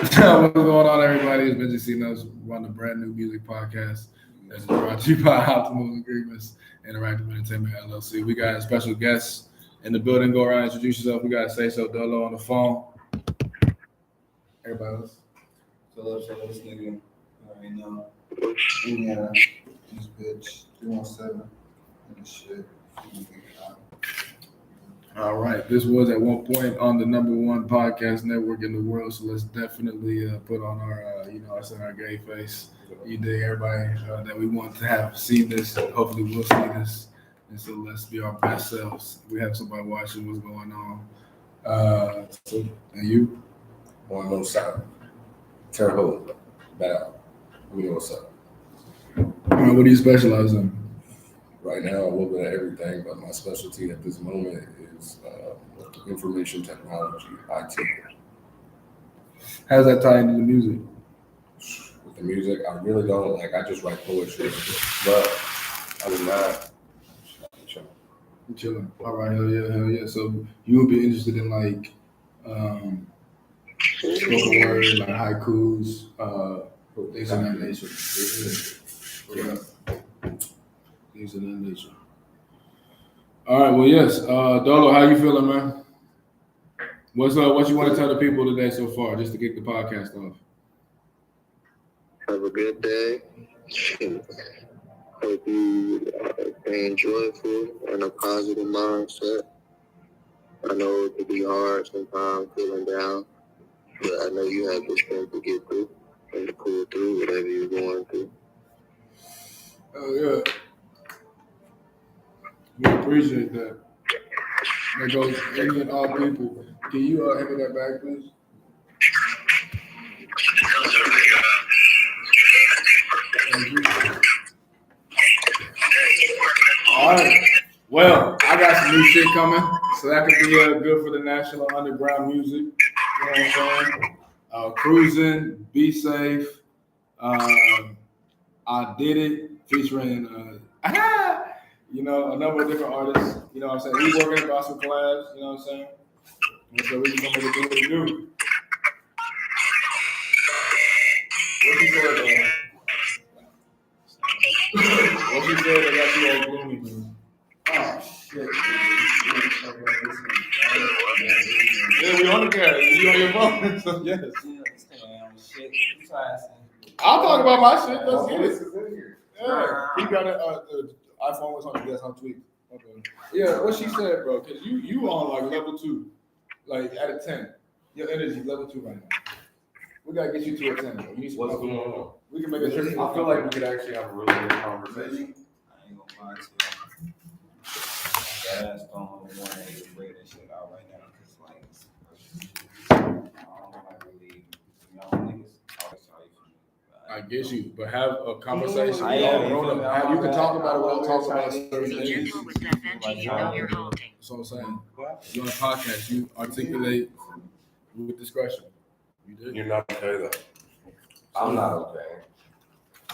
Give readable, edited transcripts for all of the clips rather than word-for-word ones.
What's going on, everybody? It's Bengi Cinos. We're on the brand new music podcast that's brought to you by Optimal Agreements Interactive Entertainment LLC. We got special guests in the building. Go around, introduce yourself. We got Say So Dolo on the phone. Everybody else. So this nigga right now. Indiana, this bitch, 317, and this shit. All right. This was at one point on the #1 podcast network in the world, so let's definitely put on our, our gay face. You dig, everybody that we want to have seen this. Hopefully, we'll see this, and so let's be our best selves. We have somebody watching what's going on. And you? On no side. Terre Haute. Bad. We know what's up. All right, what do you specialize in? Right now, a little bit of everything, but my specialty at this moment is information technology, IT. How's that tie into the music? With the music, I really don't I just write poetry, but other than that, I'm chilling. All right, hell yeah. So you would be interested in spoken word, like haikus, things of that nature. Things of that nature. All right, well, yes. Dolo, how you feeling, man? What's up? What you want to tell the people today so far, just to kick the podcast off? Have a good day. Hope you stay joyful and a positive mindset. I know it can be hard sometimes feeling down, but I know you have the strength to get through and to pull through whatever you're going through. Oh, yeah. We appreciate that. That goes any and all people. Can you hand me that bag, please? Thank you. All right. Well, I got some new shit coming, so that could be good for the national underground music. You know what I'm saying? Cruising, Be Safe. I Did It, featuring a number of different artists. You know what I'm saying? We working about some collabs, you know what I'm saying? And so we just gonna make it do what we do. What you said, man? What you said that got you all gloomy, man? Oh, shit. Yeah, we on the camera. You on your phone? So, yes. I'll talk about my shit. Let's get it. Yeah. He got the iPhone was on the desk on tweet. Okay. Yeah, what she said, bro, because you on level 2, out of 10. Your energy level 2 right now. We gotta get you to a 10, bro. You need what's going on? We can make a trip. I feel like we could actually have a really good conversation. I ain't gonna lie to you. That ass don't want to break that shit out right now because I don't really, niggas always tell you. I get you, but have a conversation. Yeah, you can talk about it without talking about certain Be things. gentle with the veggie you know you're holding. That's what I'm saying. You're on a podcast. You articulate with discretion. You did. You're not okay though. I'm not okay.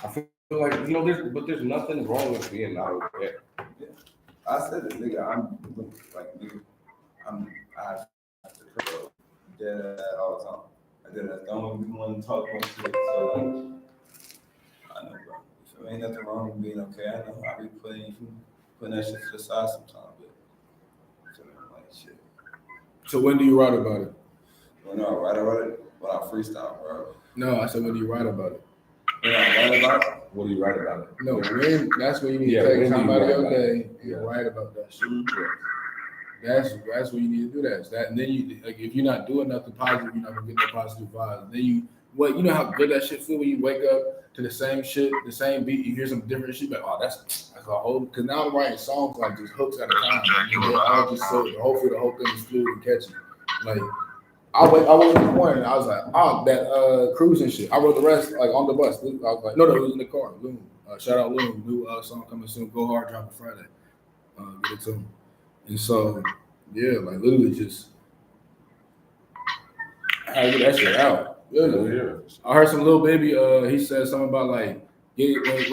I feel like there's nothing wrong with being not okay. Yeah. I said this, nigga. I have to dead all the time. I did that. Don't even want to talk about shit. So I know, bro. So ain't nothing wrong with being okay. I know I be putting that shit to the side sometimes, but shit. So when do you write about it? When I write about it, when I freestyle, bro. No, I said when do you write about it? When I write about it. What do you write about it? No, that's when you need to take time out of your day and write about that shit. That's when you need to do that. And then if you're not doing nothing positive, you're not gonna get no positive vibes. Then you know how good that shit feel when you wake up to the same shit, the same beat, you hear some different shit, like, oh, that's a whole. Because now I'm writing songs like just hooks at a time. I just so hopefully the whole thing is fluid and catchy. Like I woke up this morning, I was like, oh, that cruising shit. I wrote the rest on the bus. I was like, no, it was in the car. Loon. Shout out Loon. New song coming soon. Go Hard, dropping Friday. Get it to him. And so, yeah, literally just how to get that shit out. Yeah. I heard some little baby. He said something about when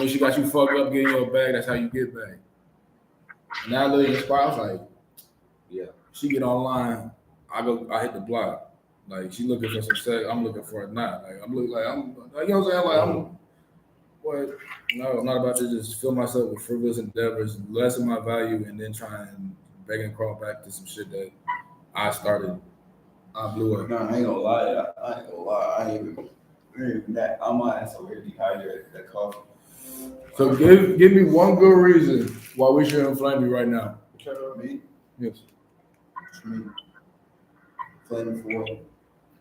she got you fucked up, getting your bag. That's how you get back. And that literally inspired. I was like, yeah. She get online. I hit the block. Like she looking for some sex, I'm looking for it not. Like I'm looking like I'm like you know what I'm saying? Like I'm what no, I'm not about to just fill myself with frivolous endeavors, lessen my value, and then try and beg and crawl back to some shit that I started. I blew up. No, I ain't gonna lie. I ain't even that. I'm not so weird dehydrated. That coffee. So give me one good reason why we shouldn't flame you right now. Me? Yes. Me. Flame for what?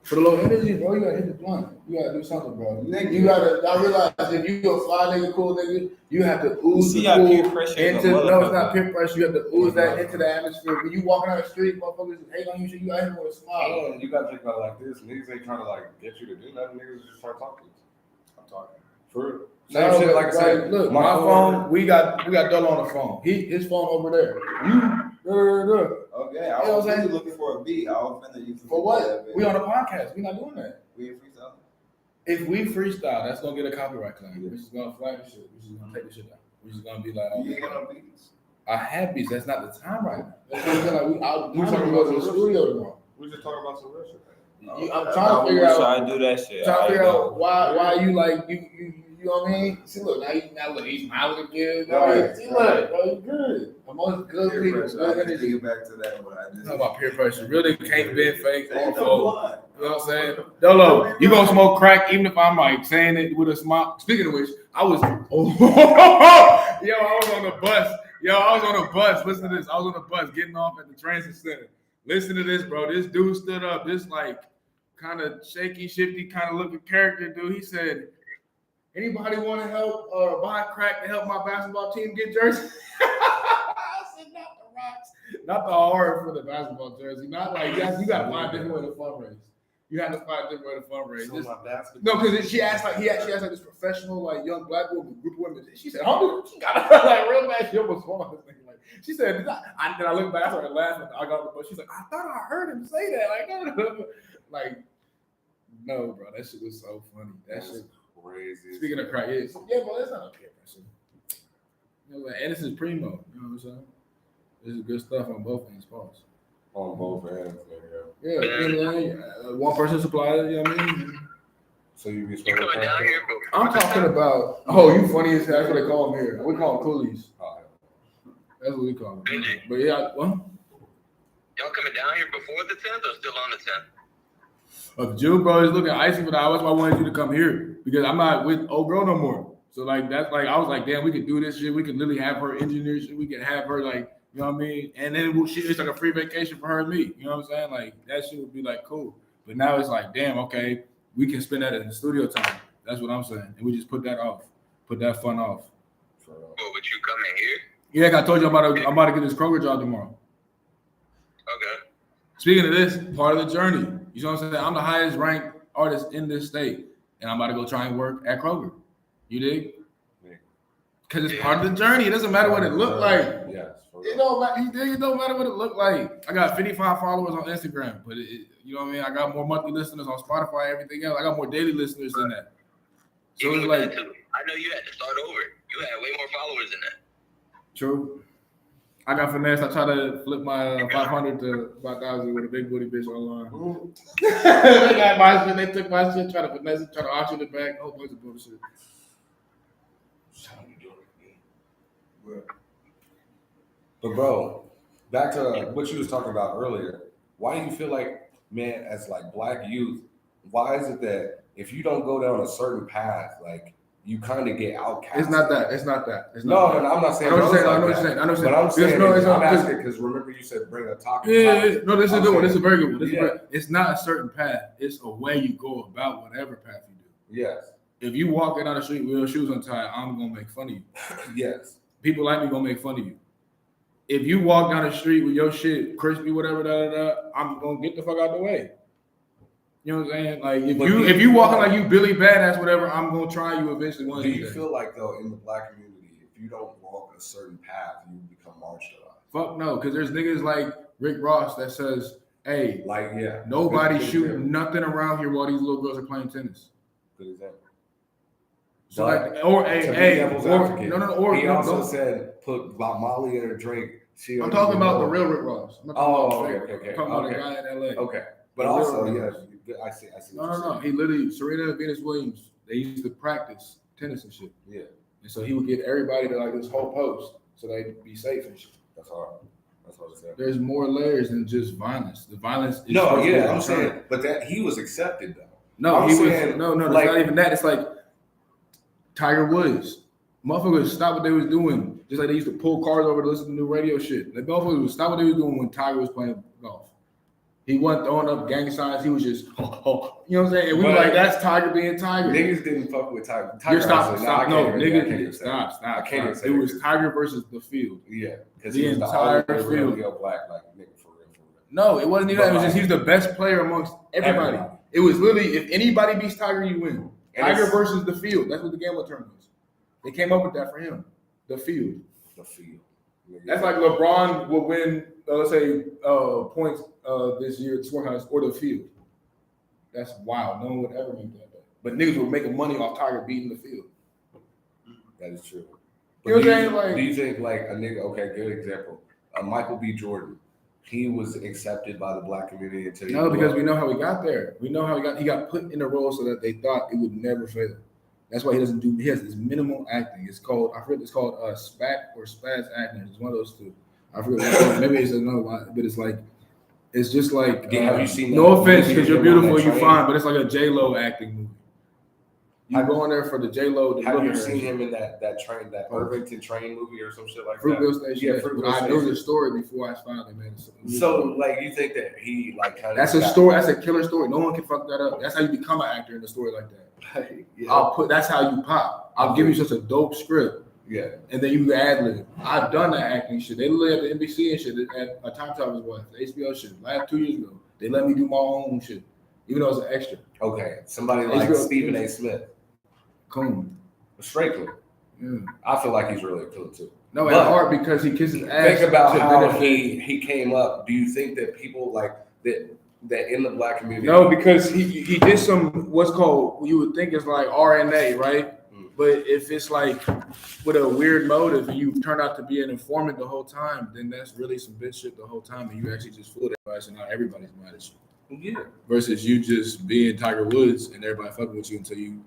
For the low energy, bro, you gotta hit the blunt. You gotta do something, bro. Nigga. You gotta. I realize if you a fly nigga, cool nigga, you have to ooze See the how cool peer pressure is into. a No, it's motherfucker. not peer pressure. You have to ooze that into the atmosphere. When you walking down the street, motherfuckers hate on you. Shit, you got him with a smile. Oh, you gotta think about it like this. Niggas ain't trying to like get you to do nothing. Niggas just try to talk to you. I'm talking. For real. Same No, shit, like I said. look, my phone. We got Dolo on the phone. His phone over there. Okay, I was really looking for a beat. I was finna use For what? We on a podcast. We not doing that. We in freestyle. If we freestyle, that's gonna get a copyright claim. We're just gonna flag the shit. We're just gonna take the shit down. We're just gonna be like, You ain't got no beats. I have beats. That's not the time right now. That's what I'm saying. Like We I'm talking talking about about the some studio tomorrow. We just talking about some real shit. I'm trying to figure out. I do that shit. Trying to figure out why you like you know what I mean? See, look now he's smiling again. Right. See, look, bro, you good. Amongst good Peer people, pressure. good I just energy. get back to that what I just. Talk about peer pressure. Really can't be fake. Ain't no Or lie. you know what I'm saying? Dolo, you gonna smoke crack even if I'm like saying it with a smile. Speaking of which, I was I was on the bus. Listen to this. I was on the bus getting off at the transit center. Listen to this, bro. This dude stood up, this like kind of shaky, shifty, kind of looking character dude. He said, anybody want to help buy crack to help my basketball team get jerseys? I said, not the rocks, not the hard for the basketball jersey. Not like you got to find a different way to fundraise. You have to find a different way to fundraise. No, because she asked like this professional like young black woman, group of women. She said, "Oh, she got like real bad. She almost swung this thing. Like she said, then I looked back, I started laughing. I got on the bus. She's like, I thought I heard him say that. Like, no, bro, that shit was so funny. That shit crazy. Speaking of crack, yeah, bro, that's not a peer pressure. You know, like, and this is primo. You know what I'm saying? This is good stuff on both ends, pause. On both ends, yeah. You know what I mean? One person supplied it, you know what I mean? So you be coming down here, bro? I'm talking about, you funny as hell. That's what they call them here. We call them coolies. That's what we call them. Bengi. But yeah, well, Y'all coming down here before the 10th or still on the 10th? June, bro, is looking icy for that. That's why I wanted you to come here because I'm not with old girl no more. So like that's like I was like, damn, we could do this shit. We could literally have her engineer shit. We could have her like, you know what I mean? And then it's like a free vacation for her and me. You know what I'm saying? Like that shit would be like cool. But now it's like, damn, okay, we can spend that in the studio time. That's what I'm saying. And we just put that off, put that fun off. Well, would you come in here? Yeah, like I told you, I'm about to get this Kroger job tomorrow. Okay. Speaking of this, part of the journey. You know what I'm saying? I'm the highest ranked artist in this state, and I'm about to go try and work at Kroger. You dig? Because it's part of the journey. It doesn't matter what it looked like. Yes. It don't matter what it looked like. I got 55 followers on Instagram, but you know what I mean? I got more monthly listeners on Spotify, everything else. I got more daily listeners than that. So Even it's with like, that too, I know you had to start over. You had way more followers than that. true. I got finesse. I tried to flip my 500 to 5,000 with a big booty bitch online. They got my shit. They took my shit, tried to finesse it, tried to auction it back. A whole bunch of bullshit. But bro, back to what you was talking about earlier. Why do you feel like, man, as like black youth, why is it that if you don't go down a certain path, like you kind of get outcast? It's not that. It's not that. It's No, not that. no, I'm not saying. I know what you're saying. like I know what that. you're saying. I know what But you're I'm saying. saying, I'm Because asking because remember you said bring a topic. Yeah. No, this is a good one. This is a very good one. Yeah. It's not a certain path. It's a way you go about whatever path you do. Yes. If you walking down the street with your shoes untied, I'm gonna make fun of you. Yes. People like me gonna make fun of you. If you walk down the street with your shit crispy, whatever, I'm gonna get the fuck out the way. You know what I'm saying? Like if you walking like you Billy Badass, whatever, I'm gonna try you eventually. One Do of you these feel like though in the black community, if you don't walk a certain path, you become marginalized? Fuck no, because there's niggas like Rick Ross that says, "Hey, Like nobody Good shooting example. nothing around here while these little girls are playing tennis." Good example. So But like, or to be hey, devil's or advocate, no, he no, also no. said put Molly in her drink. She I'm don't talking even about the know. real Rick Ross. I'm not Oh, talking about okay. I'm talking about the guy in LA. Okay, but The also real yes, Rick Ross. I see. No. He literally, Serena and Venus Williams, they used to practice tennis and shit. Yeah. And so he would get everybody to like this whole post so they'd be safe and shit. That's hard. That's what I'm saying. There's more layers than just violence. The violence is I'm saying, but that he was accepted though. No, I'm he saying, was no, like, it's not even that. It's like Tiger Woods. Motherfuckers stop what they was doing. Just like they used to pull cars over to listen to new radio shit. The motherfuckers would stop what they was doing when Tiger was playing golf. He wasn't throwing up gang signs. He was just, you know what I'm saying? And we were like, that's Tiger being Tiger. Niggas didn't fuck with Tiger. You're stop. No, niggas, stop. I can't It was Tiger versus the field. Yeah, because the he was entire the field. real black like nigga for real. No, it wasn't even that. It was just he's the best player amongst everybody. It was literally if anybody beats Tiger, you win. Tiger versus the field. That's what the gambling term was. They came up with that for him. The field. The field. That's like LeBron will win, let's say, points this year at Scorehouse or the field. That's wild. No one would ever make that. But niggas were making money off Tiger beating the field. That is true. You know what I'm saying? Like, do you think like a nigga? Okay, good example. Michael B. Jordan. He was accepted by the black community until no, because we know how he got there. We know how he got put in a role so that they thought it would never fail. That's why he doesn't do. He has this minimal acting. It's called. I forget. It's called SPAC or spaz acting. It's one of those two. I forget. Maybe it's another one. But it's like. It's just like. Have you seen? No offense, because you're beautiful, you're fine. But it's like a J-Lo acting movie. You go in there for the J-Lo. Have you seen him in that train, that Irvington train movie or some shit like Fruitville that? Station. Yeah, Fruitville Station. I knew the story before I finally made it. So, like, you think that he like kind of that's a story. That's a killer story. No one can fuck that up. That's how you become an actor in a story like that. Yeah. That's how you pop. I'll give you such a dope script. Yeah. And then you ad lib. I've done that acting shit. They literally at the NBC and shit at a Time Travelers was the HBO shit. Last 2 years ago, they let me do my own shit, even though it's an extra. Okay. Somebody like Stephen A. Smith. Cool. Straight cool. Yeah. I feel like he's really cool too. No, it's hard because he kisses ass. Think about how he came up. Do you think that people like that in the black community? No, because he did some what's called you would think is like RNA, right? But if it's like with a weird motive and you turn out to be an informant the whole time, then that's really some bitch shit the whole time, and you actually just fooled everybody, so now everybody's mad at you. Yeah. Versus you just being Tiger Woods and everybody fucking with you until you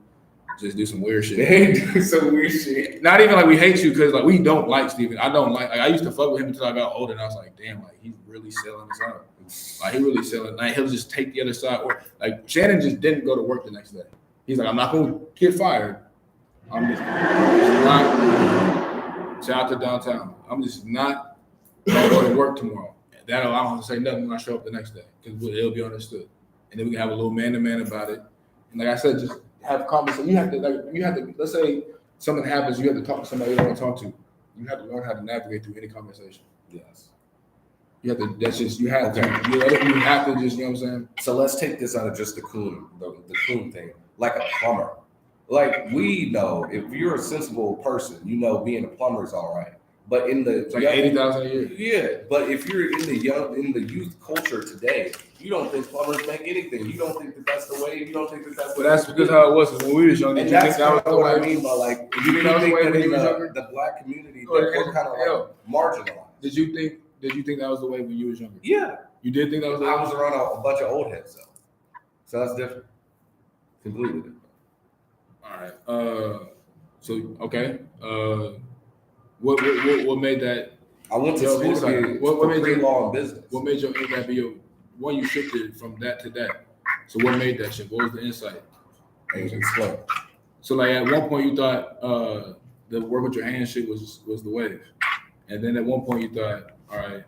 just do some weird shit. They do some weird shit. Not even like we hate you because like we don't like Steven. I don't like I used to fuck with him until I got older, and I was like, damn, like he's really selling this out. Like he really selling. Like he'll just take the other side. Or like Shannon just didn't go to work the next day. He's like, I'm not gonna get fired. I'm just not. Shout out to downtown. I'm just not gonna go to work tomorrow. That I don't have to say nothing when I show up the next day because it'll be understood, and then we can have a little man to man about it. And like I said, just have conversation. You have to. Let's say something happens. You have to talk to somebody you don't want to talk to. You have to learn how to navigate through any conversation. Yes. You have to. That's just you have to. You have to just. You know what I'm saying. So let's take this out of just the coon thing, like a plumber. Like we know, if you're a sensible person, you know being a plumber is all right. But in the it's like 80,000 a year. Yeah, but if you're in the youth culture today, you don't think plumbers make anything. You don't think that that's the way. You don't think that that's. But that's because how it was when we was young. And that's what I mean by like. You think that in the black community that we're kind of like marginalized. Did you think that was the way when you was younger? Yeah, you did think that was the way. I was around a bunch of old heads though, so that's different. Completely different. All right. So okay. What made that? I went to school to be what made your law and business. What made your that be your one you shifted from that to that? So what made that shift? What was the insight? Explain. So like at one point you thought the work with your hands shit was the wave, and then at one point you thought, all right.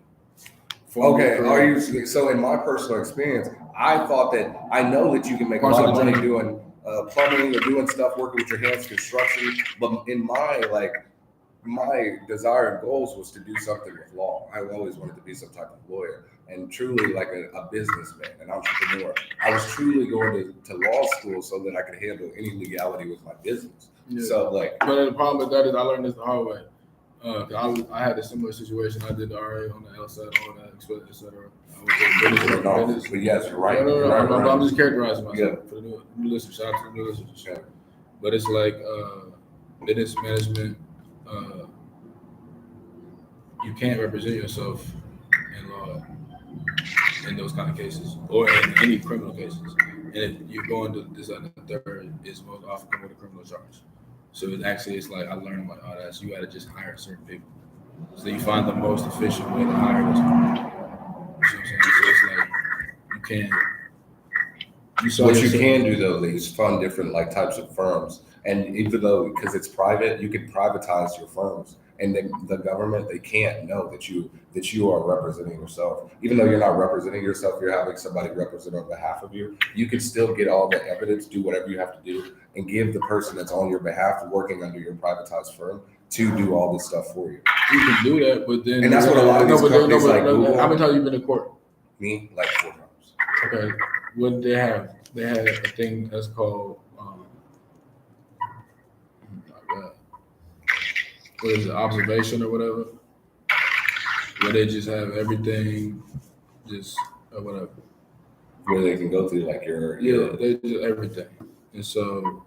Okay, are you so in my personal experience, I thought that I know that you can make a lot of money doing plumbing or doing stuff working with your hands, construction, but in my desire and goals was to do something with law. I always wanted to be some type of lawyer and truly like a businessman, an entrepreneur. I was truly going to law school so that I could handle any legality with my business. Yeah. So but the problem with that is I learned this the hard way. I had a similar situation. I did the RA on the outside, all that, etc. But yes, you're right. No, I'm just characterizing myself for the new listeners. Shout out to the new listeners. Yeah. But it's like business management. You can't represent yourself in law in those kind of cases or in any criminal cases. And if you go into this other third, is most often come with a criminal charge. So it's like I learned about all that. So you got to just hire certain people. So you find the most efficient way to hire those people. You see what I'm saying? So it's like you can't. What you can do though is fund different like types of firms, and even though because it's private, you can privatize your firms, and the government they can't know that you are representing yourself. Even though you're not representing yourself, you're having somebody represent on behalf of you. You can still get all the evidence, do whatever you have to do, and give the person that's on your behalf working under your privatized firm to do all this stuff for you. You can do that, but then and that's what a lot of these companies like Google. How many times you been to court? Me, like 4 times. Okay, what did they have? They had a thing that's called what is it, observation or whatever, where they just have everything, just whatever. Where they can go through like your they just everything, and so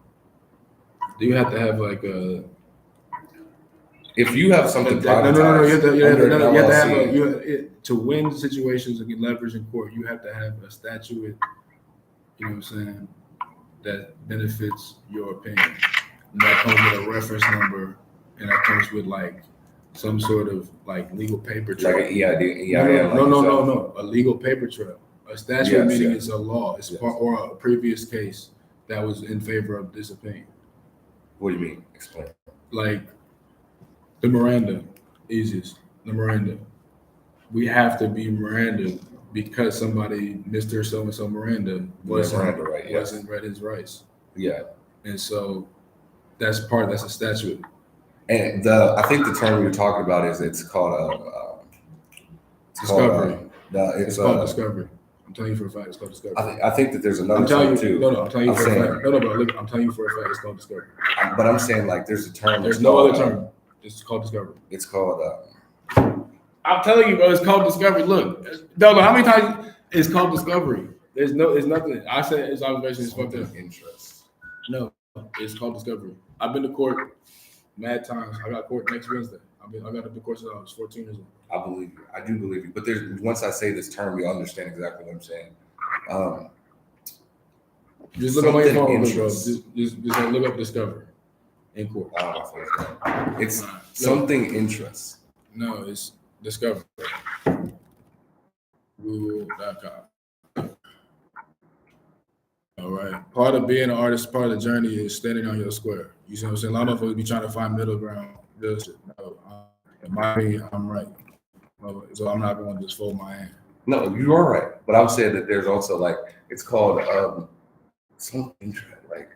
do you have to have like a? If you have something privatized, no, you have to have a to win situations and get leverage in court. You have to have a statute, you know what I'm saying, that benefits your opinion. And that comes with a reference number, and that comes with like some sort of like legal paper trail. Like an EID. No. A legal paper trail. A statute meaning it's a law. It's part or a previous case that was in favor of this opinion. What do you mean? Explain. Like the Miranda, easiest. The Miranda. We have to be Miranda because somebody, Mr. So-and-so Miranda, wasn't read his rights. Yeah. And so that's a statute. And I think the term you're talking about is it's called discovery. It's called discovery. I'm telling you for a fact, it's called discovery. I think that there's another term too. No, I'm telling you for a fact. No, but look, I'm telling you for a fact, it's called discovery. But I'm saying like there's a term. There's no other term. It's called discovery. It's called. I'm telling you, bro. It's called discovery. Look, no. How many times it's called discovery? It's nothing. I said it's observation. It's fucked up. Interest. No, it's called discovery. I've been to court mad times. I got court next Wednesday. I got up to court since I was 14 years old. I believe you. I do believe you. But once I say this term, you understand exactly what I'm saying. Just look at my phone, bro. Just look up discovery in court. I don't know if it's something interest. No, it's discovery. Google.com. All right. Part of being an artist, part of the journey is standing on your square. You see what I'm saying? A lot of us be trying to find middle ground. No, in my opinion, I'm right. So I'm not going to just fold my hand. No, you are right. But I'm saying that there's also like it's called something interest, like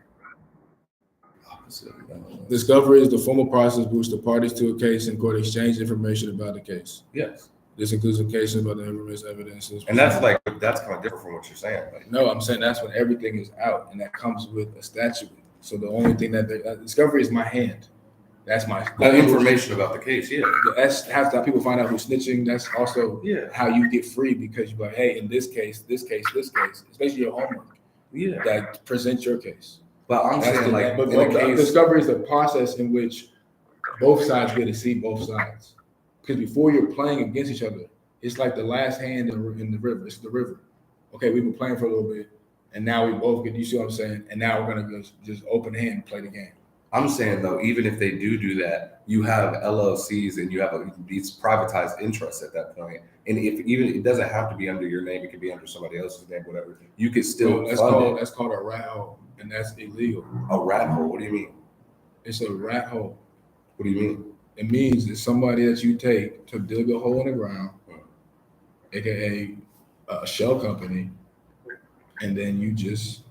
opposite. Discovery is the formal process in which the parties to a case in court exchange information about the case. Yes. This includes occasions about the information, evidence. And that's kind of different from what you're saying. Like, no, I'm saying that's when everything is out, and that comes with a statute. So the only thing that discovery is my hand. That's my information about the case. Yeah, that's how people find out who's snitching. That's also how you get free because you're like, hey, in this case, especially your homework. Yeah, that presents your case. But I'm saying discovery is the process in which both sides get to see both sides. Because before you're playing against each other, it's like the last hand in the river. It's the river. Okay, we've been playing for a little bit, and now we both get. You see what I'm saying? And now we're gonna just open hand and play the game. I'm saying though, even if they do that, you have LLCs and you have these privatized interests at that point. And if even it doesn't have to be under your name, it can be under somebody else's name, whatever. You could still that's called a rat hole, and that's illegal. A rat hole? What do you mean? It's a rat hole. What do you mean? It means it's somebody that you take to dig a hole in the ground, aka a shell company, and then you just.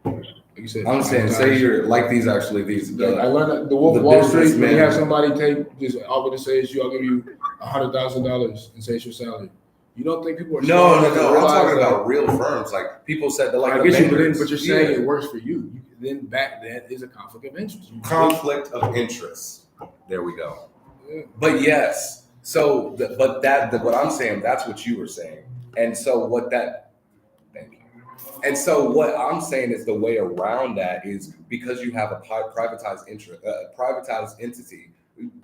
Like you said, I'm saying, say you're like these. I learned the Wolf of Wall Street. When you have somebody take just offer to say it's you, I'll give you $100,000 and say it's your salary. You don't think people are no. I'm talking about real firms. Like people said that, like I get you, but you're saying it works for you. Then back that is a conflict of interest. Conflict of interest. There we go. Yeah. But yes, so what I'm saying, that's what you were saying, and so what that. Thank you. And so what I'm saying is the way around that is because you have a privatized interest, privatized entity.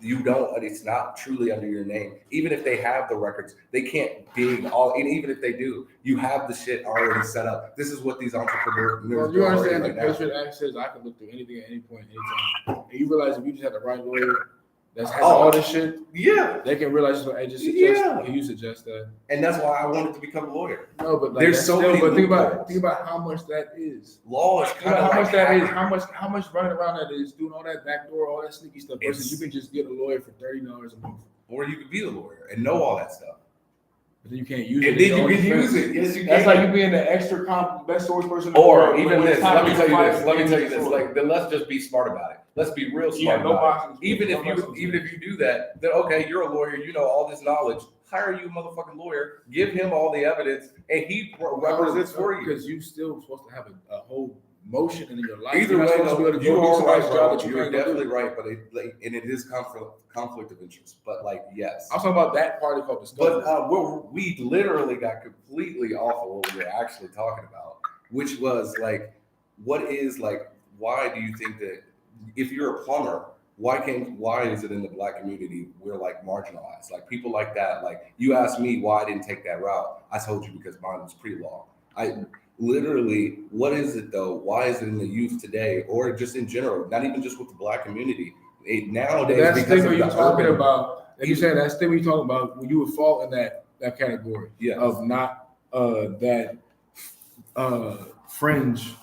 You don't. It's not truly under your name. Even if they have the records, they can't dig all. And even if they do, you have the shit already set up. This is what these entrepreneurs Well, do you already understand right the now. Patriot Act says I can look through anything at any point, anytime. And you realize if you just had the right lawyer that has all this shit, Yeah, they can realize, hey, just suggest, Yeah. can you suggest that? and that's why I wanted to become a lawyer. No, but like, There's that's so still, many but think loopholes. about how much that is. Law is Think kind about of how like much that is, hacking. how much running around that is, doing all that backdoor, all that sneaky stuff. Versus It's- you can just get a lawyer for $30 a month, Or you could be the lawyer and know all that stuff. but then you can't use And it. then you can use it. Yes, you That's can. like you being the extra best source person. in the Or world, even when this. it's time Let me to tell you fight, this. Let me tell you this. sword. Like, then let's just be smart about it. Let's be real Yeah, smart no about boxing. it. Even if you do that, then okay, you're a lawyer. You know all this knowledge. Hire you a motherfucking lawyer. Give him all the evidence, and he represents for you. Because you still supposed to have a whole motion in your life. Either You're not way, supposed to be able to you go do are somebody's right, job bro. that you You're can't go do. definitely right, but it is conflict of interest. But like, yes. I'm talking about that part called discovery. But we literally got completely off of what we were actually talking about, which was like, why do you think that if you're a plumber, why is it in the Black community we're like marginalized? Like people like that, like you asked me why I didn't take that route. I told you because mine was pre-law. I literally, what is it though? Why is it in the youth today, or just in general, not even just with the Black community? Nowadays, That's because stigma of you're the talking urban, about. And you saying that stigma you're talking about, when you would fall in that category Yes. of not that fringe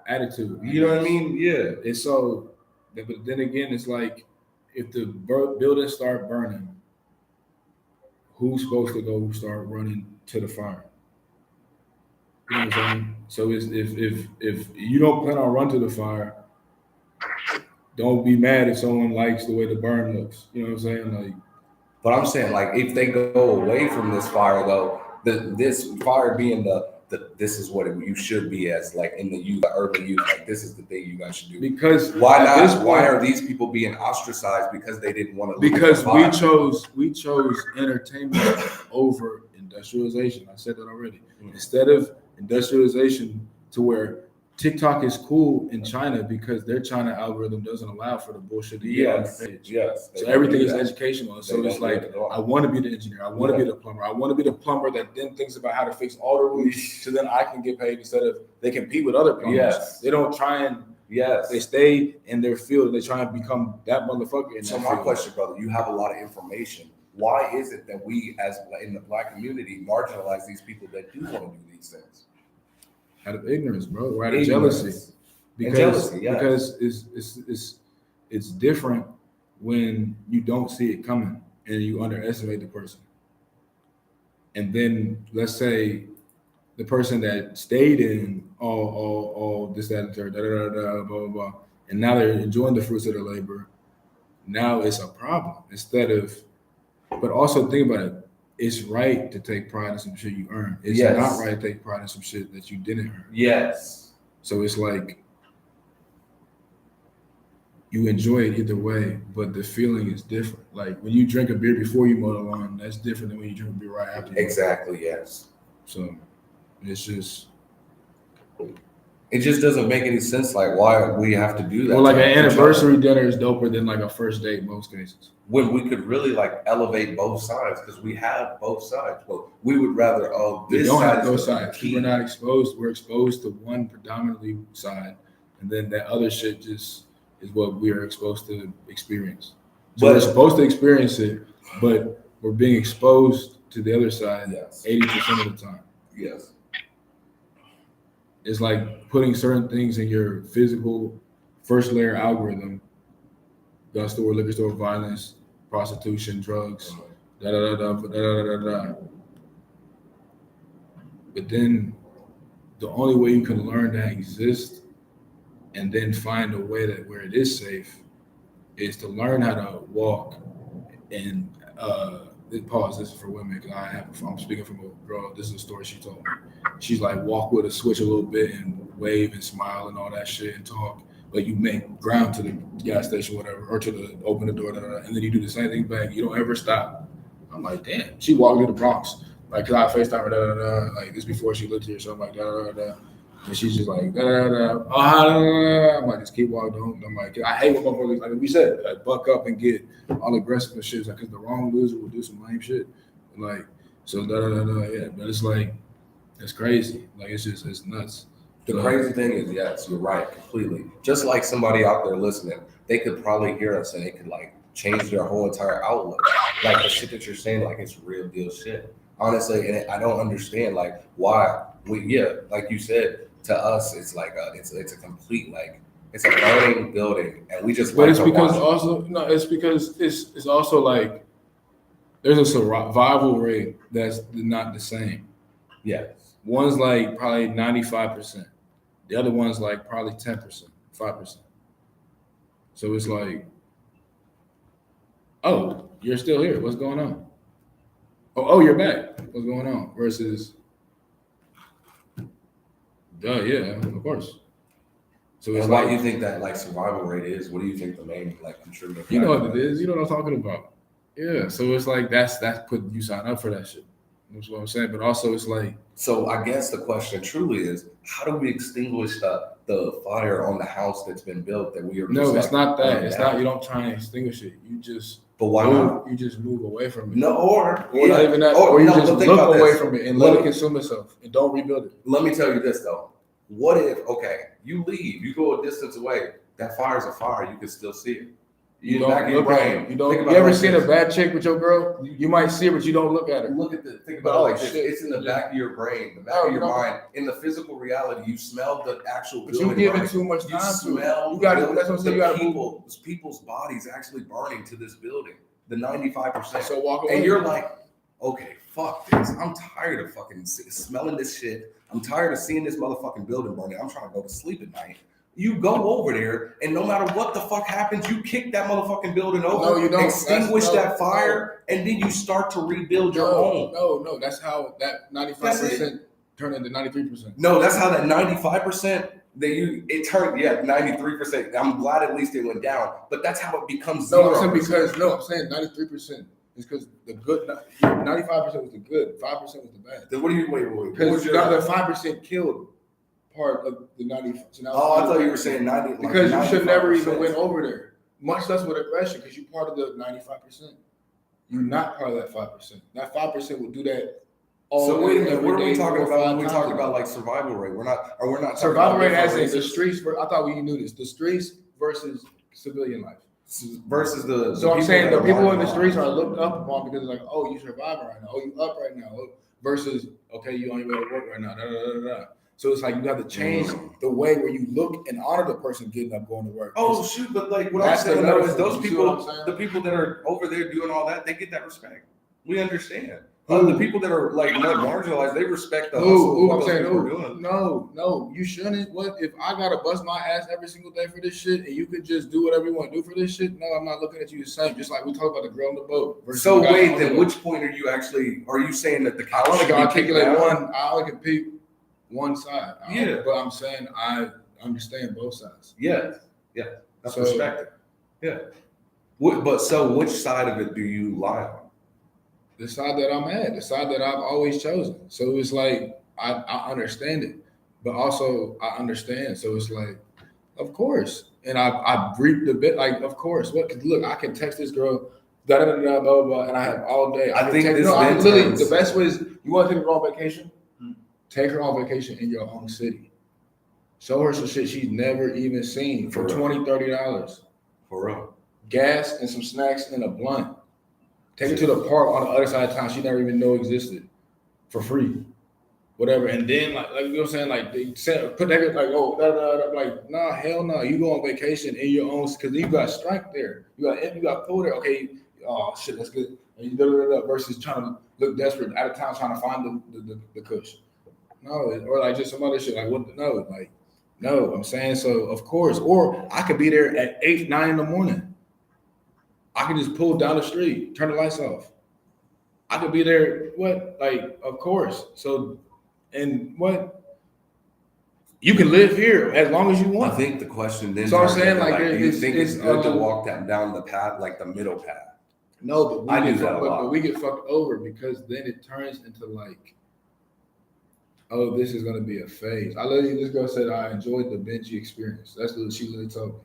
attitude. You know what I mean? Yeah. And so, but then again, it's like if the buildings start burning, who's supposed to go start running to the fire? You know what I'm saying? So it's, if you don't plan on run to the fire, don't be mad if someone likes the way the burn looks. You know what I'm saying? Like, But I'm saying, like, if they go away from this fire, though, this fire being this is what you should be as, like, in the youth, the urban youth, like, this is the thing you guys should do. because Why at not? this point, Why are these people being ostracized because they didn't want to? because we chose entertainment over industrialization. I said that already. Instead of industrialization, to where TikTok is cool in China because their China algorithm doesn't allow for the bullshit to get on the page. Yes. So everything is educational. So it's like, I want to be the engineer. I want to be the plumber. I want to be the plumber that then thinks about how to fix all the roofs so then I can get paid instead of they compete with other plumbers. Yes. They don't try and they stay in their field. They try and become that motherfucker in So that my field. question, brother, you have a lot of information. Why is it that we, as in the Black community, marginalize these people that do want to do these things? Out of ignorance, bro, or out of jealousy. Because it's different when you don't see it coming and you underestimate the person. And then let's say the person that stayed in all this, that, and third, blah, blah, blah, and now they're enjoying the fruits of their labor. Now it's a problem instead of, but also think about it. It's right to take pride in some shit you earned. It's not right to take pride in some shit that you didn't earn. Yes. So it's like you enjoy it either way, but the feeling is different. Like when you drink a beer before you mow the lawn, that's different than when you drink a beer right after. Exactly. Yes. So it's just. It just doesn't make any sense, like why we have to do that. Well, like an anniversary dinner is doper than like a first date in most cases. When we could really like elevate both sides because we have both sides. Well, we would rather We this don't side have is those the sides. key. We're not exposed. We're exposed to one predominantly side, and then that other shit just is what we are exposed to experience. So But- we're supposed to experience it, but we're being exposed to the other side 80% of the time. Yes. It's like putting certain things in your physical first layer algorithm: gun store, liquor store, violence, prostitution, drugs, da da da da da da da da. But then the only way you can learn that exist and then find a way that where it is safe is to learn how to walk and pause. This is for women because I'm speaking from a girl. This is a story she told me. She's like, walk with a switch a little bit and wave and smile and all that shit and talk, but you make ground to the gas station, whatever, or to the open the door, and then you do the same thing back. You don't ever stop. I'm like, damn. She walked to the Bronx, like, cause I FaceTime her, like this before she lived here, so I'm like, And she's just like, da, da, da, da. I'm like, just keep walking. I'm like, I hate when motherfuckers, like we said, like, buck up and get all aggressive and shit. It's like, because the wrong loser will do some lame shit. Like, so da da da da. Yeah, but it's like, it's crazy. Like, it's nuts. The crazy thing is, yes, you're right, completely. Just like somebody out there listening, they could probably hear us and it could like change their whole entire outlook. Like the shit that you're saying, like it's real deal shit. Honestly, and I don't understand like why like you said, to us it's like it's a complete like it's a burning building and we just But like it's to because watch also no, it's because it's also like there's a survival rate that's not the same. Yeah. One's like probably 95%. The other one's like probably 10%, 5%. So it's like, oh, you're still here. What's going on? Oh, you're back. What's going on? Versus, yeah, of course. So it's and why like, do you think that like survival rate is? What do you think the main like contributing you know factor what it is. You know what I'm talking about. Yeah. So it's like that's put you sign up for that shit. That's what I'm saying. But also it's like, So I guess the question truly is, how do we extinguish the fire on the house that's been built that we are? no, just, it's like, not that. burning It's down? not. You don't try and extinguish it. You just. But why not? You just move away from it. No, or not even that. Or you just look away from it and let it consume itself and don't rebuild it. Let me tell you this though. What if, okay, you leave, you go a distance away, that fire's a fire, you can still see it. You don't look at it. You ever seen a bad chick with your girl? You might see it, but you don't look at her. Think about it like this. It's in the back of your brain, the back of your mind. In the physical reality, you smell the actual building. But you giving too much time to it. You got to. That's what I'm saying. You got to people's bodies actually burning to this building. The 95%. So walk away. And you're like, okay, fuck this. I'm tired of fucking smelling this shit. I'm tired of seeing this motherfucking building burning. I'm trying to go to sleep at night. You go over there, and no matter what the fuck happens, you kick that motherfucking building over, no, you don't. extinguish that fire, and then you start to rebuild your home. No, that's how that 95% turned into 93%. No, that's how that 95% it turned 93%. I'm glad at least it went down, but that's how it becomes 0%. I'm saying 93%. It's because the good 95% was the good, 5% was the bad. Then what do you wait? Because the 5% killed part of the 90. So I thought you were saying 90. Because you should never even went over there, much less with aggression, because you're part of the 95%. You're not part of that 5%. That 5% will do that. So wait a minute, what are we talking about when we talk about like survival rate? We're not survival rate as in the streets. I thought we knew this. The streets versus civilian life. Versus the. So I'm saying the people in the streets are looked up upon because it's like, oh, you surviving right now. Oh, you up right now. Versus, okay, you on your way to work right now. Da, da, da, da. So it's like you have to change the way where you look and honor the person getting up going to work. Oh shoot! But like what I'm saying though is those people, the people that are over there doing all that, they get that respect. We understand. The people that are like more marginalized, they respect the hustle. I'm saying, no, you shouldn't. What if I gotta bust my ass every single day for this shit, and you could just do whatever you want to do for this shit? No, I'm not looking at you the same. Just like we talk about the girl on the boat. So wait, then which point are you actually? Are you saying that the I only can articulate one? I only can pick one side. But I'm saying I understand both sides. Yeah, that's perspective. Yeah, but so which side of it do you lie on? The side that I'm at, the side that I've always chosen. So it's like I understand it, but also I understand. So it's like, of course, and I reaped a bit. Like, of course, what? Cause look, I can text this girl, blah blah blah blah blah, and I have all day. I think this literally the best way is you want to take her on vacation. Take her on vacation in your own city. Show her some shit she's never even seen for $20, $30. For real. Gas and some snacks and a blunt. Take her to the park on the other side of town she never even knew existed for free. Whatever. And then like you know what I'm saying? Like they put that like, oh, like, nah, hell no. You go on vacation in your own because you got strength there. You got food there. Okay, oh shit, that's good. And you versus trying to look desperate out of town trying to find the kush. No, or like just some other shit. Like what? No, like no. I'm saying so. Of course, or I could be there at 8, 9 in the morning. I can just pull down the street, turn the lights off. I could be there. What? Like, of course. So, and what? You can live here as long as you want. I think the question then. So I'm saying like, do you think it's good to walk down the path, like the middle path? No, but we get fucked over because then it turns into like. oh, this is gonna be a phase. I literally this girl said I enjoyed the Bengi experience. That's what she literally told me.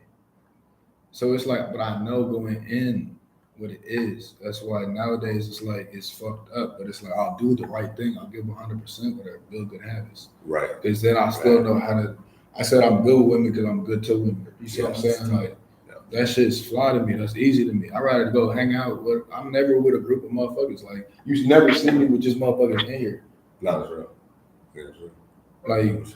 So it's like, but I know going in what it is. That's why nowadays it's like it's fucked up. But it's like I'll do the right thing. I'll give 100% whatever, build good habits. Right. Because then I still know how to. I said I'm good with women because I'm good to women. You see what I'm saying? Like that shit's fly to me. That's easy to me. I'd rather go hang out with. I'm never with a group of motherfuckers. Like you never see me with just motherfuckers in here. No, that's real. That's real. Like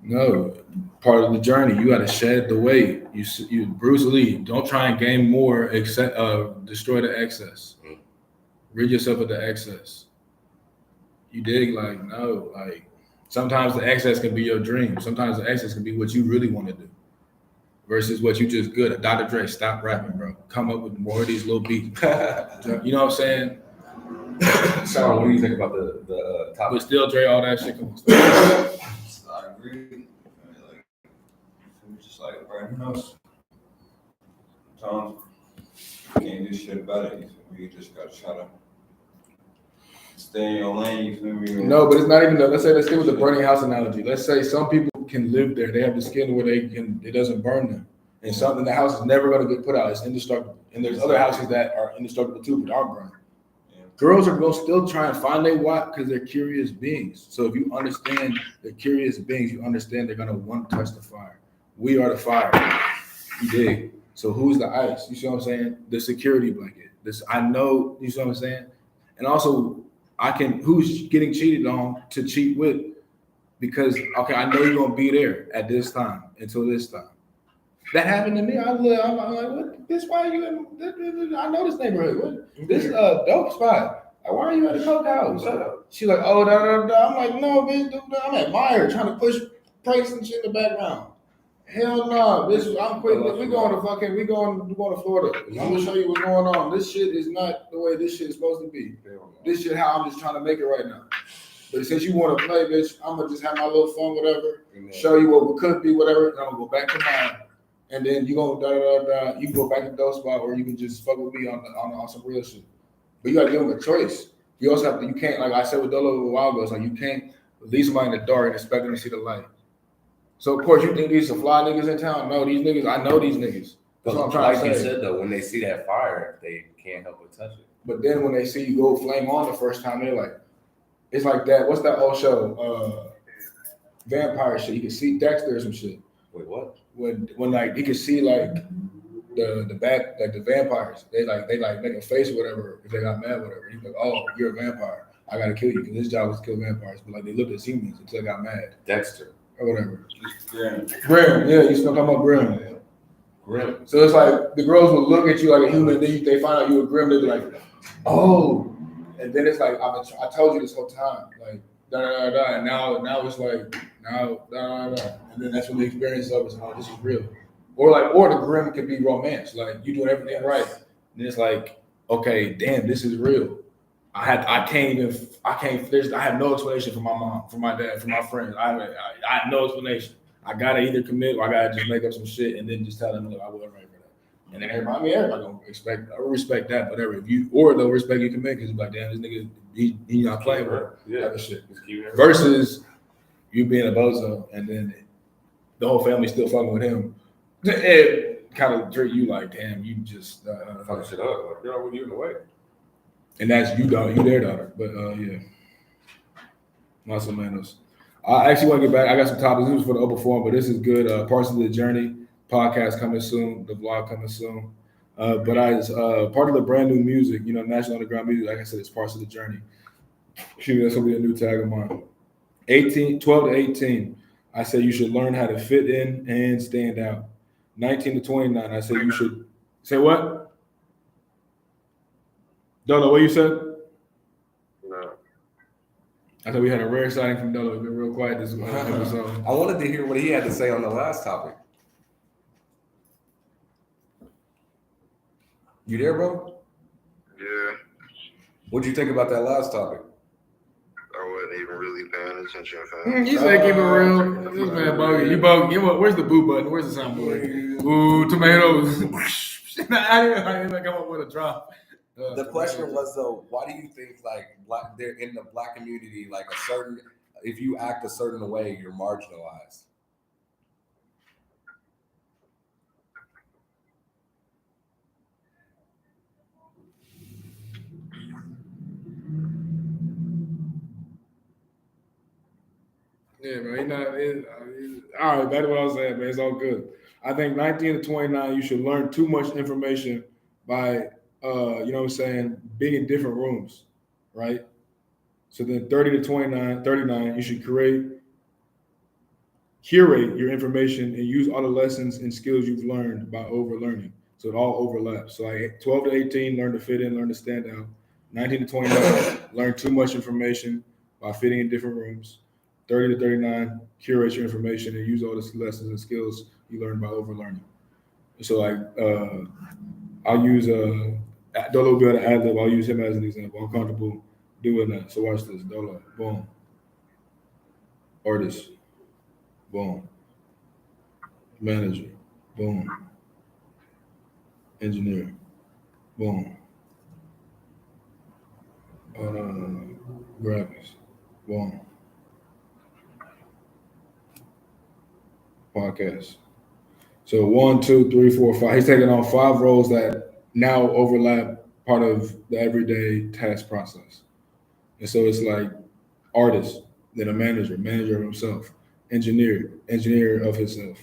no, part of the journey. You got to shed the weight. You Bruce Lee. Don't try and gain more. Except destroy the excess. Rid yourself of the excess. You dig? Like no. Like sometimes the excess can be your dream. Sometimes the excess can be what you really want to do. Versus what you just good at. Dr. Dre, stop rapping, bro. Come up with more of these little beats. You know what I'm saying? So what do you think about the topic? But still, Dre, all that shit. Come on. I agree. I mean, like, it's just like right now. Sometimes you can't do shit about it. You feel me? You just gotta try to stay in your lane. You feel me? No, but it's not even that. Let's stay with the burning house analogy. Let's say some people can live there. They have the skin where it doesn't burn them. And something, the house is never going to get put out. It's indestructible. And there's other houses that are indestructible too, but aren't burned. Yeah. Girls are going to still try and find their wife because they're curious beings. So if you understand they're curious beings, you understand they're going to want to touch the fire. We are the fire. You dig? So who's the ice? You see what I'm saying? The security blanket. I know, you see what I'm saying? And also, who's getting cheated on to cheat with? Because, okay, I know you're going to be there at this time until this time. That happened to me. I'm like, what? This why you in, I know this neighborhood. What? This is a dope spot. Like, why are you at the coke house? She's like, oh, da. I'm like, no, bitch, I'm at Meyer trying to push pranks and shit in the background. Hell no, I'm quitting. We going to Florida. I'm gonna show you what's going on. This shit is not the way this shit is supposed to be. This shit how I'm just trying to make it right now. But since you want to play, bitch, I'm gonna just have my little fun, whatever. Show you what we could be, whatever. And I'm gonna go back to mine. And then you go da. You can go back to those spot, or you can just fuck with me on some real shit. But you gotta give them a choice. You also have to. You can't, like I said with Dolo a while ago. It's like you can't leave somebody in the dark and expect them to see the light. So of course you think these are fly niggas in town? No, these niggas. I know these niggas. That's what I'm trying to say. Like you said though, when they see that fire, they can't help but touch it. But then when they see you go flame on the first time, they're like, it's like that. What's that old show? Vampire shit. You can see Dexter or some shit. Wait, what? When like you can see like the vampires. They make a face or whatever if they got mad or whatever. He's like, oh, you're a vampire. I gotta kill you because his job was to kill vampires. But like they looked as humans until they got mad. Dexter. Or whatever. Grim. Yeah, you still talking about Grim. Yeah. Grim. So it's like the girls will look at you like a human, and then they find out you're a Grim, they'll be like, oh. And then it's like, I told you this whole time, like, da. And now it's like, da. And then that's when the experience of is, oh, this is real. Or the Grim could be romance. Like, you doing everything right. And it's like, okay, damn, this is real. I have no explanation for my mom, for my dad, for my friends. I have no explanation. I gotta either commit or I gotta just make up some shit and then just tell them, look, I wasn't right for that. And then everybody gonna respect that, but they'll respect you commit because it's like, damn, this nigga, he not playing with her. Yeah, type of shit. Versus you being a bozo and then the whole family still fucking with him. It kind of treat you like, damn, you just fucking shit up. Like, you're not in the way. And that's you, daughter. You their daughter. But yeah. Más o menos. I actually want to get back. I got some topics. This was for the open forum, but this is good. Parts of the Journey podcast coming soon. The vlog coming soon. But as part of the brand new music, National Underground Music, like I said, it's Parts of the Journey. Excuse me, that's going to be a new tag of mine. 12 to 18, I say you should learn how to fit in and stand out. 19 to 29, I say you should. Say what? Dolo, what you said? No. I thought we had a rare sighting from Dolo. We've been real quiet this episode. I wanted to hear what he had to say on the last topic. You there, bro? Yeah. What'd you think about that last topic? I wasn't even really paying attention, fam. You said keep it real. This man bogey. You bogey. Where's the boo button? Where's the soundboard? Ooh, tomatoes. I didn't come up with a drop. The question was though, why do you think like they're in the black community, like a certain, if you act a certain way, you're marginalized? Yeah, man. All right, that's what I was saying, man. It's all good. I think 19 to 29, you should learn too much information by, you know what I'm saying, being in different rooms, right? So then 30 to 29, 39, you should curate your information and use all the lessons and skills you've learned by overlearning. So it all overlaps. So like 12 to 18, learn to fit in, learn to stand out. 19 to 29, learn too much information by fitting in different rooms. 30 to 39, curate your information and use all the lessons and skills you learned by overlearning. So like I'll use Dolo be able to ad lib. I'll use him as an example. I'm comfortable doing that. So watch this. Dolo, boom. Artist, boom. Manager, boom. Engineer, boom. Graphics, boom. Podcast. So 1, 2, 3, 4, 5. He's taking on 5 roles that now overlap part of the everyday task process. And so it's like artist, then a manager of himself, engineer of himself,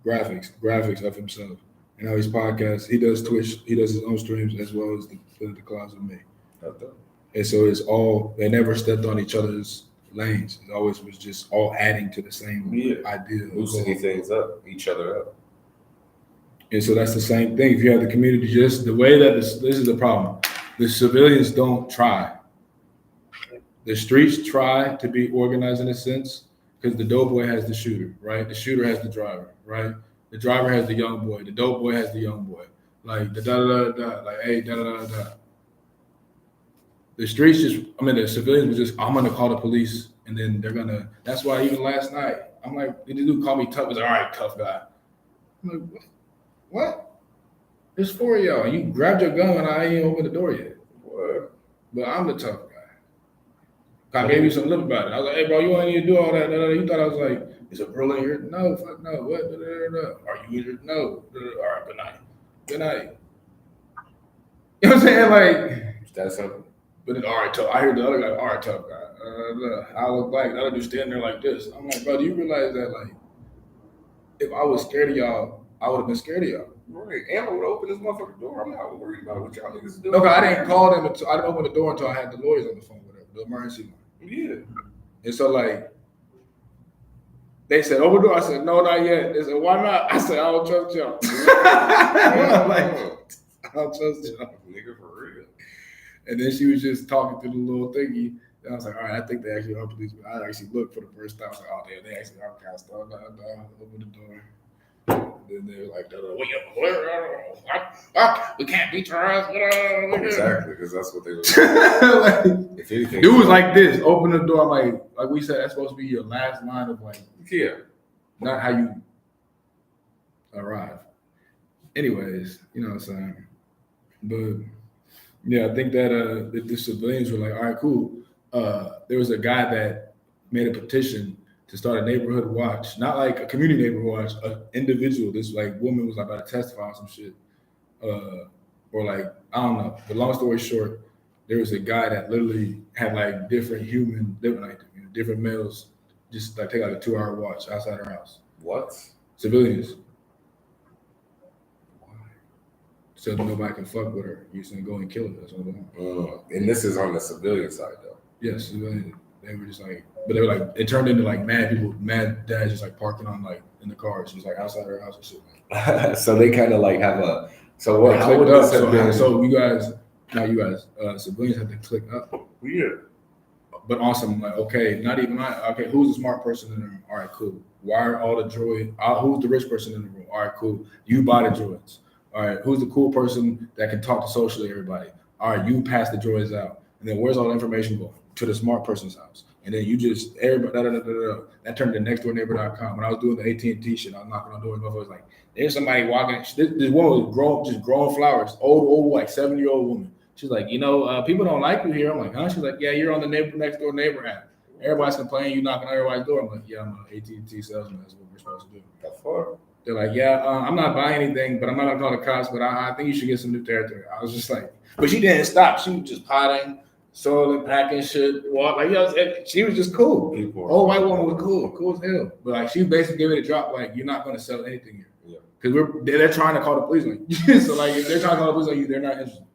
graphics of himself. And now he's podcast. He does Twitch. He does his own streams as well as the Clouds with Me. Okay. And so it's all, they never stepped on each other's lanes. It always was just all adding to the same idea. Loosening things up, each other up. And so that's the same thing. If you have the community, just the way that this is the problem. The civilians don't try. The streets try to be organized in a sense because the dope boy has the shooter, right? The shooter has the driver, right? The driver has the young boy. The dope boy has the young boy. Like the da-da-da-da, like, hey, da-da-da-da. The streets the civilians were just, I'm going to call the police and then they're going to, that's why even last night, I'm like, the dude called me tough. He's like, all right, tough guy. I'm like, what? There's 4 of y'all. You grabbed your gun and I ain't opened the door yet. What? But I'm the tough guy. I gave you some lip about it. I was like, hey, bro, you want need to do all that. You thought I was like, is a girl in here? No, fuck no. What? Are you injured? No. All right, good night. Good night. You know what I'm saying? Like, that's something. But then, all right, tough. I hear the other guy, all right, tough guy. I look like, the other dude standing there like this. I'm like, bro, do you realize that, like, if I was scared of y'all, I would have been scared of y'all. Right. And I would open this motherfucking door. I'm not worried about what y'all niggas doing. No, I didn't call them until I didn't open the door until I had the lawyers on the phone, whatever, the emergency one. Yeah. And so, like, they said, open the door. I said, no, not yet. They said, why not? I said, I don't trust y'all. I'm like, I don't trust y'all. Nigga, for real. And then she was just talking through the little thingy. And I was like, all right, I think they actually are police. But I actually looked for the first time. I was like, oh, damn, they actually are cast. Open the door. And then they were like, we can't beat your ass. Exactly, because that's what they were like, if anything, dude was like this, open the door. I'm like we said, that's supposed to be your last line of like, yeah, not how you arrive. Anyways, you know what I'm saying? But yeah, I think that the civilians were like, all right, cool. There was a guy that made a petition to start a neighborhood watch, not like a community neighborhood watch, an individual. This like woman was about to testify on some shit. Or like, I don't know. But long story short, there was a guy that literally had like different males just like take like a 2-hour watch outside her house. What? Civilians. Why? So nobody can fuck with her. You're saying go and kill her. That's what they're doing. And this is on the civilian side though. Yes, civilians. They were just like, but they were like, it turned into like mad dads just like parking on like in the cars, just like outside her house and shit. So they kind of like have a, so what? How would this have been? So you guys, not you guys, civilians have to click up. Weird. But awesome, like, okay, not even okay, who's the smart person in the room? All right, cool. Why are all the droids, who's the rich person in the room? All right, cool. You buy the droids. All right, who's the cool person that can talk to socially everybody? All right, you pass the droids out. And then where's all the information going? To the smart person's house. And then you just, everybody, that turned to nextdoorneighbor.com. When I was doing the AT&T shit, I was knocking on doors. My was like, there's somebody walking. This woman was growing flowers. Old, like 7-year-old woman She's like, people don't like you here. I'm like, huh? She's like, yeah, you're on the next door neighbor app. Everybody's complaining, you knocking on everybody's door. I'm like, yeah, I'm an AT&T salesman. That's what we're supposed to do. That's far. They're like, yeah, I'm not buying anything, but I'm not gonna call the cops. But I think you should get some new territory. I was just like, but she didn't stop. She was just potting, soiling, packing shit, walk like she was just cool. Old white woman was cool as hell. But like she basically gave it a drop. Like you're not gonna sell anything here. Yeah. Because they're trying to call the police on you. So like if they're trying to call the police on you, they're not interested.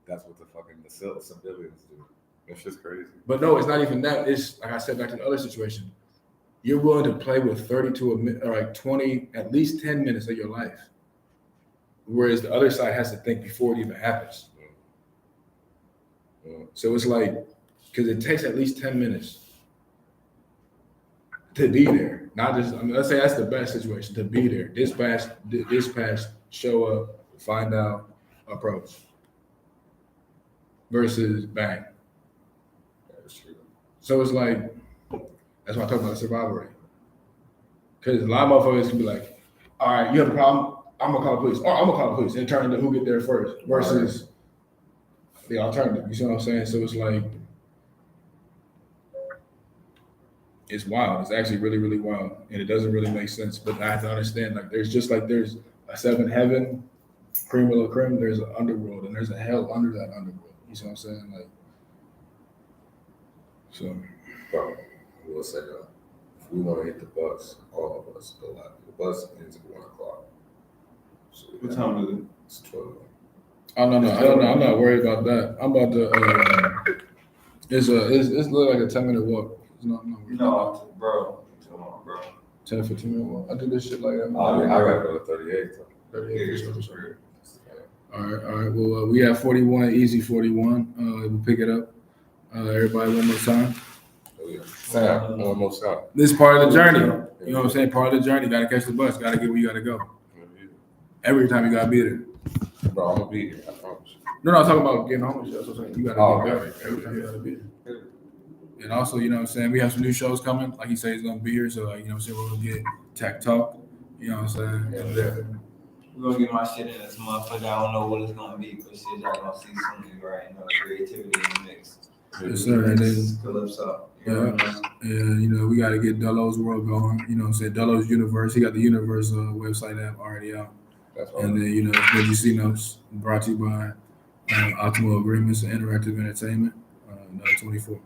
That's what the fucking civilians do. It's just crazy. But no, it's not even that. It's like I said back to the other situation. You're willing to play with 30 to a minute, or like 20, at least 10 minutes of your life. Whereas the other side has to think before it even happens. So it's like, because it takes at least 10 minutes to be there. Not just, let's say that's the best situation, to be there. Dispatch, show up, find out, approach. Versus bang. That's true. So it's like, that's why I talk about the survival rate. Because a lot of motherfuckers can be like, all right, you have a problem, I'm gonna call the police. Or I'm gonna call the police and turn into who get there first versus the alternative. You see what I'm saying? So it's like, it's wild. It's actually really, really wild. And it doesn't really make sense. But I have to understand, like, there's a seventh heaven, cream of the cream, there's an underworld, and there's a hell under that underworld. You see what I'm saying? Like, so. Bro, we'll say that. If we want to hit the bus, all of us go out. The bus ends at 1 o'clock. So What time is it? It's 12. Oh no, I'm not worried about that. I'm about to. It's literally like a 10-minute walk. It's not worried. No, bro. Come on, bro. 10 to 15 minute walk. I do this shit like that. I gotta go to 38. 38 for sure. All right. Well, we have 41, easy 41. We'll pick it up. Everybody, one more time. Sam, one more time. This is part of the journey. You know what I'm saying? Part of the journey. Got to catch the bus. Got to get where you got to go. Every time you got to be there. Bro, I'm gonna be here. I promise you. No, I'm talking about getting home. That's what I'm saying. You got to get okay. there. Every time you got to be there. And also, you know what I'm saying? We have some new shows coming. Like he said, he's going to be here. So, you know what I'm saying? We're going to get Tech Talk. You know what I'm saying? Yeah. And then, We're gonna get my shit in this motherfucker. I don't know what it's gonna be, but shit, y'all gonna see something right now. Creativity in the mix. yes, sir. And then, Calypso. and we got to get Delo's World going. You know what I'm saying? Delo's Universe. He got the Universe website app already out. That's all. And then, Bengi See Notes, brought to you by Optimal Agreements and Interactive Entertainment, another 24.